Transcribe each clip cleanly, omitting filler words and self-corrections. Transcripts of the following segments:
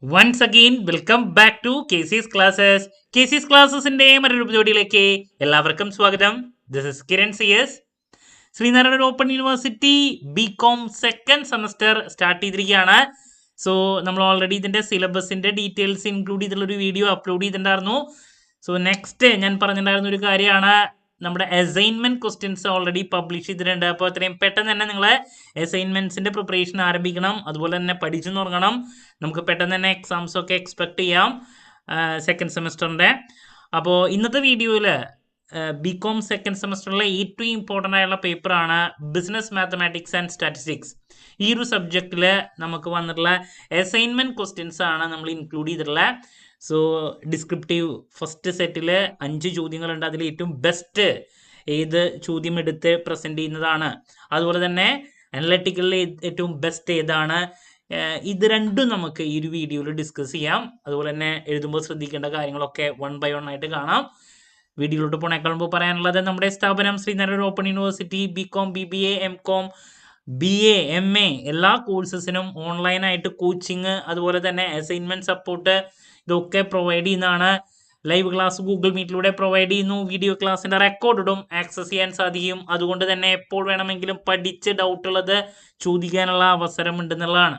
Once again, welcome back to KC's Classes. KC's Classesന്റെ മറ്റൊരു എപ്പിസോഡിലേക്ക് എല്ലാവർക്കും സ്വാഗതം. This is Kiran CS. Sreenarayana open university BCom second semester start ചെയ്തിരിക്കുകയാണ്. So നമ്മൾ ഓൾറെഡി ഇതിന്റെ സിലബസിന്റെ ഡീറ്റെയിൽസ് ഇൻക്ലൂഡ് ചെയ്തിട്ടുള്ള ഒരു വീഡിയോ അപ്ലോഡ് ചെയ്തിട്ടുണ്ടായിരുന്നു. സോ നെക്സ്റ്റ് ഞാൻ പറഞ്ഞിട്ടുണ്ടായിരുന്ന ഒരു കാര്യമാണ് നമ്മുടെ അസൈൻമെന്റ് ക്വസ്റ്റ്യൻസ് ഓൾറെഡി പബ്ലിഷ് ചെയ്തിട്ടുണ്ട്. അപ്പോൾ എത്രയും പെട്ടെന്ന് തന്നെ നിങ്ങൾ അസൈൻമെന്റ്സിന്റെ പ്രിപ്പറേഷൻ ആരംഭിക്കണം. അതുപോലെ തന്നെ പഠിച്ചു തുടങ്ങണം. നമുക്ക് പെട്ടെന്ന് തന്നെ എക്സാംസ് ഒക്കെ എക്സ്പെക്ട് ചെയ്യാം സെക്കൻഡ് സെമസ്റ്ററിന്റെ. അപ്പോൾ ഇന്നത്തെ വീഡിയോയിൽ BCom സെക്കൻഡ് സെമസ്റ്ററിലെ ഏറ്റവും ഇമ്പോർട്ടൻ്റ് ആയുള്ള പേപ്പറാണ് ബിസിനസ് മാത്തമാറ്റിക്സ് ആൻഡ് സ്റ്റാറ്റിസ്റ്റിക്സ്. ഈ ഒരു സബ്ജക്റ്റിൽ നമുക്ക് വന്നിട്ടുള്ള അസൈൻമെന്റ് ക്വസ്റ്റ്യൻസ് ആണ് നമ്മൾ ഇൻക്ലൂഡ് ചെയ്തിട്ടുള്ളത്. സോ ഡിസ്ക്രിപ്റ്റീവ് ഫസ്റ്റ് സെറ്റിൽ 5 ചോദ്യങ്ങളുണ്ട്. അതിൽ ഏറ്റവും ബെസ്റ്റ് ഏത് ചോദ്യം എടുത്ത് പ്രസന്റ് ചെയ്യുന്നതാണ്, അതുപോലെ തന്നെ അനലറ്റിക്കലിൽ ഏറ്റവും ബെസ്റ്റ് ഏതാണ്, ഇത് രണ്ടും നമുക്ക് ഈ ഒരു വീഡിയോയിൽ ഡിസ്കസ് ചെയ്യാം. അതുപോലെ തന്നെ എഴുതുമ്പോൾ ശ്രദ്ധിക്കേണ്ട കാര്യങ്ങളൊക്കെ 1 by 1 ആയിട്ട് കാണാം. വീഡിയോയിലോട്ട് പോണേക്കാൾ മുമ്പ് പറയാനുള്ളത്, നമ്മുടെ സ്ഥാപനം Sreenarayana open university BCom BBA MCom BA MA എല്ലാ കോഴ്സസിനും ഓൺലൈനായിട്ട് കോച്ചിങ്, അതുപോലെ തന്നെ അസൈൻമെന്റ് സപ്പോർട്ട് ഇതൊക്കെ പ്രൊവൈഡ് ചെയ്യുന്നതാണ്. ലൈവ് ക്ലാസ് ഗൂഗിൾ മീറ്റിലൂടെ പ്രൊവൈഡ് ചെയ്യുന്നു. വീഡിയോ ക്ലാസ്സിന്റെ റെക്കോർഡും ആക്സസ് ചെയ്യാൻ സാധിക്കും. അതുകൊണ്ട് തന്നെ എപ്പോൾ വേണമെങ്കിലും പഠിച്ച് ഡൗട്ടുള്ളത് ചോദിക്കാനുള്ള അവസരം ഉണ്ടെന്നുള്ളതാണ്.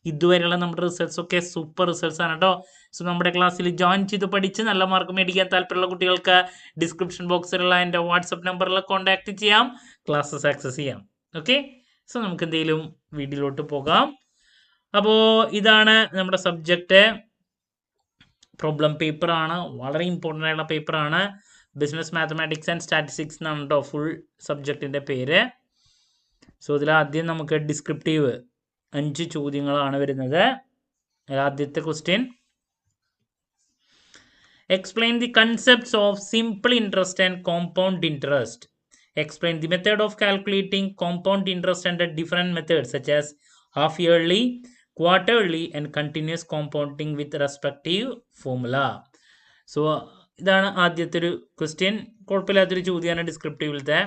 ഇതുവരെയുള്ള നമ്മുടെ റിസൾട്ട്സ് ഒക്കെ സൂപ്പർ റിസൾട്ട്സ് ആണ് കേട്ടോ. സോ നമ്മുടെ ക്ലാസ്സിൽ ജോയിൻ ചെയ്ത് പഠിച്ച് നല്ല മാർക്ക് മേടിക്കാൻ താല്പര്യമുള്ള കുട്ടികൾക്ക് ഡിസ്ക്രിപ്ഷൻ ബോക്സിലുള്ള എൻ്റെ വാട്സപ്പ് നമ്പറിൽ കോൺടാക്ട് ചെയ്യാം, ക്ലാസ്സസ് ആക്സസ് ചെയ്യാം. ഓക്കെ, സോ നമുക്ക് എന്തെങ്കിലും വീഡിയോയിലോട്ട് പോകാം. അപ്പോൾ ഇതാണ് നമ്മുടെ സബ്ജക്റ്റ്. പ്രോബ്ലം പേപ്പർ ആണ്, വളരെ ഇമ്പോർട്ടൻ്റ് ആയിട്ടുള്ള പേപ്പറാണ്. ബിസിനസ് മാത്തമാറ്റിക്സ് ആൻഡ് സ്റ്റാറ്റിസ്റ്റിക്സ് എന്നാണ് കേട്ടോ ഫുൾ സബ്ജക്റ്റിൻ്റെ പേര്. സോ ഇതിൽ ആദ്യം നമുക്ക് ഡിസ്ക്രിപ്റ്റീവ് 5 ചോദ്യങ്ങളാണ് വരുന്നത്. ആദ്യത്തെ question, explain the concepts of simple interest and compound interest. Explain the method of calculating compound interest under different methods such as half yearly, quarterly and continuous compounding with respective formula. So ഇതാണ് ആദ്യത്തെ ഒരു question. കുഴപ്പമില്ലാത്തൊരു ചോദ്യമാണ് ഡിസ്ക്രിപ്റ്റീവിലത്തെ.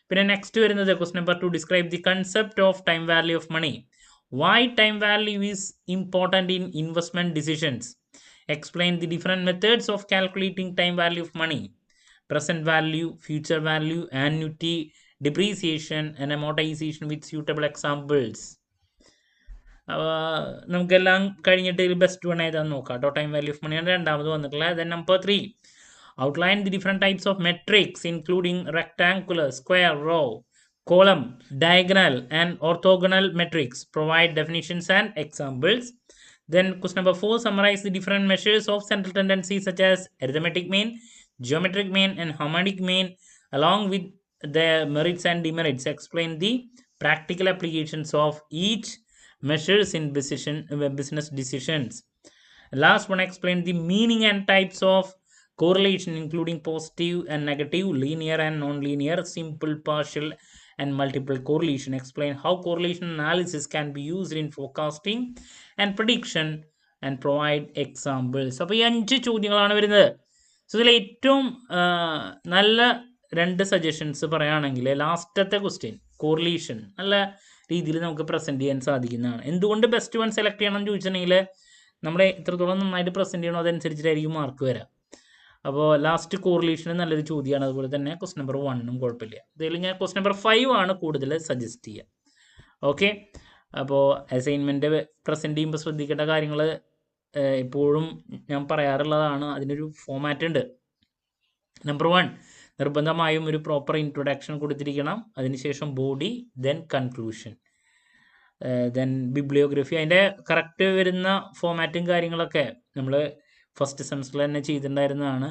പിന്നെ next വരുന്നത് question number 2, describe the concept of time value of money. Why time value is important in investment decisions. Explain the different methods of calculating time value of money. Present value, future value, annuity, depreciation and amortization with suitable examples. നമുക്കെല്ലാം കഴിഞ്ഞിട്ട് best one ഏതാന്ന് നോക്കാം കേട്ടോ. Time value of മണിയാണ് രണ്ടാമത് വന്നിട്ടുള്ളത്. Then number 3, outline the different types of metrics including rectangular, square, row, column, diagonal and orthogonal metrics. Provide definitions and examples. Then question number 4, summarize the different measures of central tendency such as arithmetic mean, geometric mean and harmonic mean along with their merits and demerits. Explain the practical applications of each measures in business decisions. Last one, explain the meaning and types of correlation including positive and negative, linear and non-linear, simple, partial and multiple correlation. Explain how correlation analysis can be used in forecasting and prediction and provide examples. അപ്പോൾ ഈ 5 ചോദ്യങ്ങളാണ് വരുന്നത്. So ഇതിൽ ഏറ്റവും നല്ല 2 suggestions പറയുകയാണെങ്കിൽ ലാസ്റ്റത്തെ question correlation നല്ല രീതിയിൽ നമുക്ക് പ്രസൻറ്റ് ചെയ്യാൻ സാധിക്കുന്നതാണ്. എന്തുകൊണ്ട് ബെസ്റ്റ് വൺ സെലക്ട് ചെയ്യണം എന്ന് ചോദിച്ചിട്ടുണ്ടെങ്കിൽ നമ്മളെ എത്രത്തോളം നന്നായിട്ട് പ്രസൻറ്റ് ചെയ്യണോ അതനുസരിച്ചിട്ടായിരിക്കും മാർക്ക് വരാം. അപ്പോൾ ലാസ്റ്റ് കോറിലേഷൻ നല്ലൊരു ചോദ്യമാണ്. അതുപോലെ തന്നെ ക്വസ്റ്റ്യൻ നമ്പർ 1 കുഴപ്പമില്ല. ഇതിൽ ഞാൻ ക്വസ്റ്റ്യൻ നമ്പർ 5 ആണ് കൂടുതൽ സജസ്റ്റ് ചെയ്യുക. ഓക്കെ, അപ്പോൾ അസൈൻമെൻറ്റ് പ്രസൻറ്റ് ചെയ്യുമ്പോൾ ശ്രദ്ധിക്കേണ്ട കാര്യങ്ങൾ എപ്പോഴും ഞാൻ പറയാറുള്ളതാണ്. അതിനൊരു ഫോമാറ്റ് ഉണ്ട്. നമ്പർ 1, നിർബന്ധമായും ഒരു പ്രോപ്പർ ഇൻട്രൊഡക്ഷൻ കൊടുത്തിരിക്കണം. അതിനുശേഷം body, then conclusion, then bibliography. അതിൻ്റെ കറക്റ്റ് വരുന്ന ഫോമാറ്റും കാര്യങ്ങളൊക്കെ നമ്മൾ ഫസ്റ്റ് സെമസ്റ്ററിൽ തന്നെ ചെയ്തിട്ടുണ്ടായിരുന്നതാണ്.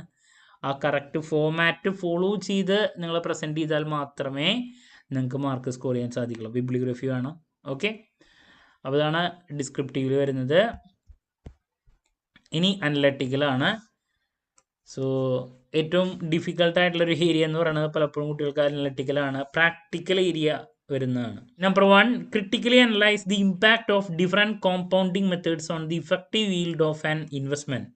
ആ കറക്റ്റ് ഫോമാറ്റ് ഫോളോ ചെയ്ത് നിങ്ങൾ പ്രസൻറ്റ് ചെയ്താൽ മാത്രമേ നിങ്ങൾക്ക് മാർക്ക് സ്കോർ ചെയ്യാൻ സാധിക്കുള്ളൂ. ബിബ്ലിയോഗ്രഫി വേണം. ഓക്കെ, അപ്പോൾ ഇതാണ് ഡിസ്ക്രിപ്റ്റീവിൽ വരുന്നത്. ഇനി അനലറ്റിക്കലാണ്. സോ ഏറ്റവും ഡിഫിക്കൽട്ടായിട്ടുള്ളൊരു ഏരിയ എന്ന് പറയുന്നത് പലപ്പോഴും കുട്ടികൾക്ക് അനലറ്റിക്കലാണ്. പ്രാക്ടിക്കൽ ഏരിയ വരുന്നതാണ്. Number 1, critically analyse the impact of different compounding methods on the effective yield of an investment.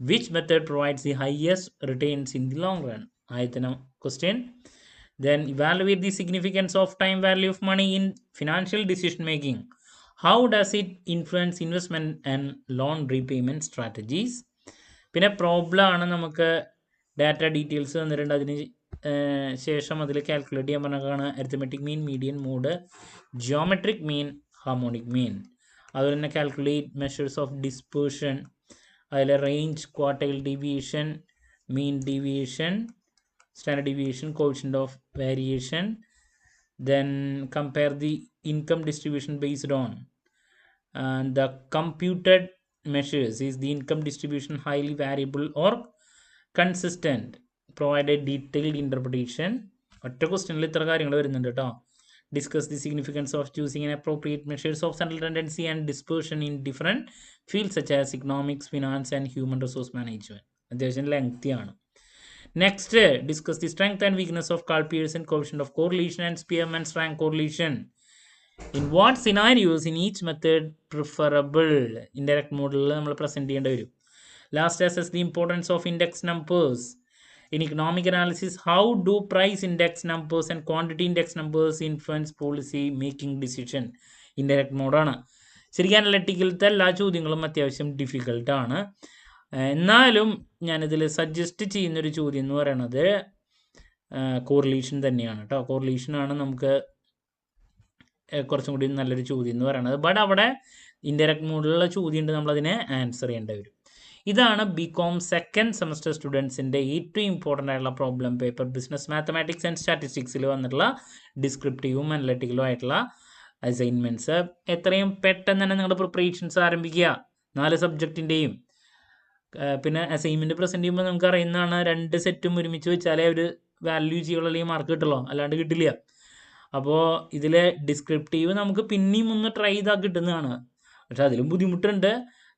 Which method provides the highest returns in the long run? ആദ്യത്തെ question. Then evaluate the significance of time value of money in financial decision making. How does it influence investment and lone repayment strategies. പിന്നെ problem ആണ്, നമുക്ക് data details തന്നിട്ടുണ്ട്, അതിന് ശേഷം അതിൽ calculate ചെയ്യാൻ പറഞ്ഞാണ് arithmetic mean, median, mode, geometric mean, harmonic mean. അതുപോലെ തന്നെ കാൽക്കുലേറ്റ് മെഷേഴ്സ് ഓഫ് ഡിസ്പേർഷൻ, അതിൽ range, quartile deviation, mean deviation, standard deviation, coefficient of variation. Then compare the income distribution based on the computed measures. Is the income distribution highly variable or consistent? Provide a detailed interpretation. ഒറ്റ ക്വസ്റ്റ്യനിൽ ഇത്ര കാര്യങ്ങൾ വരുന്നുണ്ട് കേട്ടോ. Discuss the significance of choosing an appropriate measures of central tendency and dispersion in different fields such as economics, finance and human resource management. അത്യാവശ്യം lengthy ആണ്. Next, discuss the strength and weakness of Karl-Pearson coefficient of correlation and Spearman's rank correlation. In what scenarios in each method preferable? Indirect model നമ്മൾ present ചെയ്യേണ്ടി വരും. Last, assess the importance of index numbers. In economic analysis, how do price index numbers and quantity index numbers influence policy making decision? Indirect mode ആണ്. ശരിക്കും അനലറ്റിക്കലത്തെ എല്ലാ ചോദ്യങ്ങളും അത്യാവശ്യം ഡിഫിക്കൽട്ടാണ്. എന്നാലും ഞാനിതിൽ സജസ്റ്റ് ചെയ്യുന്നൊരു ചോദ്യം എന്ന് പറയുന്നത് കോറിലേഷൻ തന്നെയാണ് കേട്ടോ. കോറിലേഷനാണ് നമുക്ക് കുറച്ചും കൂടി നല്ലൊരു ചോദ്യം എന്ന് പറയുന്നത്. ബട്ട് അവിടെ ഇൻഡയറക്റ്റ് മോഡിലുള്ള ചോദ്യം ഉണ്ട്, നമ്മളതിനെ ആൻസർ ചെയ്യേണ്ടി വരും. ഇതാണ് ബികോം സെക്കൻഡ് സെമസ്റ്റർ സ്റ്റുഡൻസിൻ്റെ ഏറ്റവും ഇമ്പോർട്ടൻ്റ് ആയിട്ടുള്ള problem paper. Business mathematics and സ്റ്റാറ്റിസ്റ്റിക്സിൽ വന്നിട്ടുള്ള ഡിസ്ക്രിപ്റ്റീവും അനലറ്റിക്കലും ആയിട്ടുള്ള അസൈൻമെൻറ്റ്സ്. എത്രയും പെട്ടെന്ന് തന്നെ നിങ്ങളുടെ പ്രിപ്പറേഷൻസ് ആരംഭിക്കുക 4 സബ്ജക്റ്റിൻ്റെയും. പിന്നെ അസൈൻമെൻറ്റ് പ്രസൻറ്റ് ചെയ്യുമ്പോൾ നമുക്ക് അറിയുന്നതാണ്, 2 സെറ്റും ഒരുമിച്ച് വെച്ചാലേ ഒരു വാല്യൂ ചെയ്യുള്ളൂ, അല്ലെങ്കിൽ മാർക്ക് കിട്ടുള്ളൂ, അല്ലാണ്ട് കിട്ടില്ല. അപ്പോൾ ഇതിൽ ഡിസ്ക്രിപ്റ്റീവ് നമുക്ക് പിന്നെയും ഒന്ന് ട്രൈ ചെയ്താൽ കിട്ടുന്നതാണ്. പക്ഷെ അതിലും ബുദ്ധിമുട്ടുണ്ട്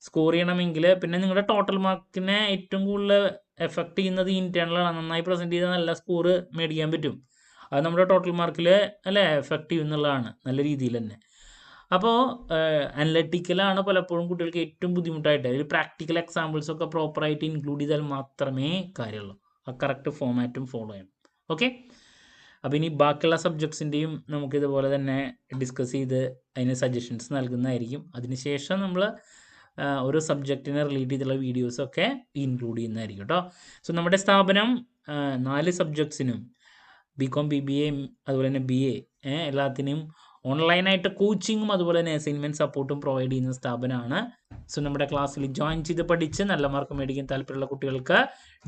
സ്കോർ ചെയ്യണമെങ്കിൽ. പിന്നെ നിങ്ങളുടെ ടോട്ടൽ മാർക്കിനെ ഏറ്റവും കൂടുതൽ എഫക്റ്റ് ചെയ്യുന്നത് ഇൻറ്റേണലാണ്. നന്നായി പ്രസൻറ്റ് ചെയ്താൽ നല്ല സ്കോർ മേടിക്കാൻ പറ്റും. അത് നമ്മുടെ ടോട്ടൽ മാർക്കിൽ അല്ലേ എഫക്റ്റ് ചെയ്യുന്നുള്ളതാണ് നല്ല രീതിയിൽ തന്നെ. അപ്പോൾ അനലറ്റിക്കലാണ് പലപ്പോഴും കുട്ടികൾക്ക് ഏറ്റവും ബുദ്ധിമുട്ടായിട്ട്. അതിൽ പ്രാക്ടിക്കൽ എക്സാമ്പിൾസൊക്കെ പ്രോപ്പറായിട്ട് ഇൻക്ലൂഡ് ചെയ്താൽ മാത്രമേ കാര്യമുള്ളൂ. ആ കറക്റ്റ് ഫോമാറ്റും ഫോളോ ചെയ്യണം. ഓക്കെ, അപ്പോൾ ഇനി ബാക്കിയുള്ള സബ്ജക്ട്സിൻ്റെയും നമുക്കിതുപോലെ തന്നെ ഡിസ്കസ് ചെയ്ത് അതിന് സജഷൻസ് നൽകുന്നതായിരിക്കും. അതിനുശേഷം നമ്മൾ ഓരോ സബ്ജക്റ്റിനെ റിലേറ്റ് ചെയ്തുള്ള വീഡിയോസൊക്കെ ഇൻക്ലൂഡ് ചെയ്യുന്നതായിരിക്കും കേട്ടോ. സോ നമ്മുടെ സ്ഥാപനം 4 സബ്ജക്ട്സിനും ബികോം, BBA, അതുപോലെ തന്നെ BA എല്ലാത്തിനും ഓൺലൈനായിട്ട് കോച്ചിങ്ങും അതുപോലെ തന്നെ അസൈൻമെൻറ്റ് സപ്പോർട്ടും പ്രൊവൈഡ് ചെയ്യുന്ന സ്ഥാപനമാണ്. സോ നമ്മുടെ ക്ലാസ്സിൽ ജോയിൻ ചെയ്ത് പഠിച്ച് നല്ല മാർക്ക് മേടിക്കാൻ താല്പര്യമുള്ള കുട്ടികൾക്ക്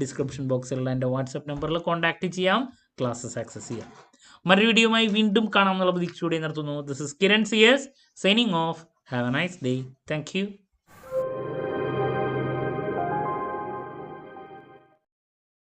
ഡിസ്ക്രിപ്ഷൻ ബോക്സിലുള്ള എൻ്റെ വാട്സപ്പ് നമ്പറിൽ കോൺടാക്റ്റ് ചെയ്യാം, ക്ലാസ്സസ് ആക്സസ് ചെയ്യാം. മറ്റൊരു വീഡിയോയുമായി വീണ്ടും കാണാമെന്നുള്ള പ്രതീക്ഷയോടെ നിർത്തുന്നു. This is Kiran CS signing off. Have a nice day. Thank U.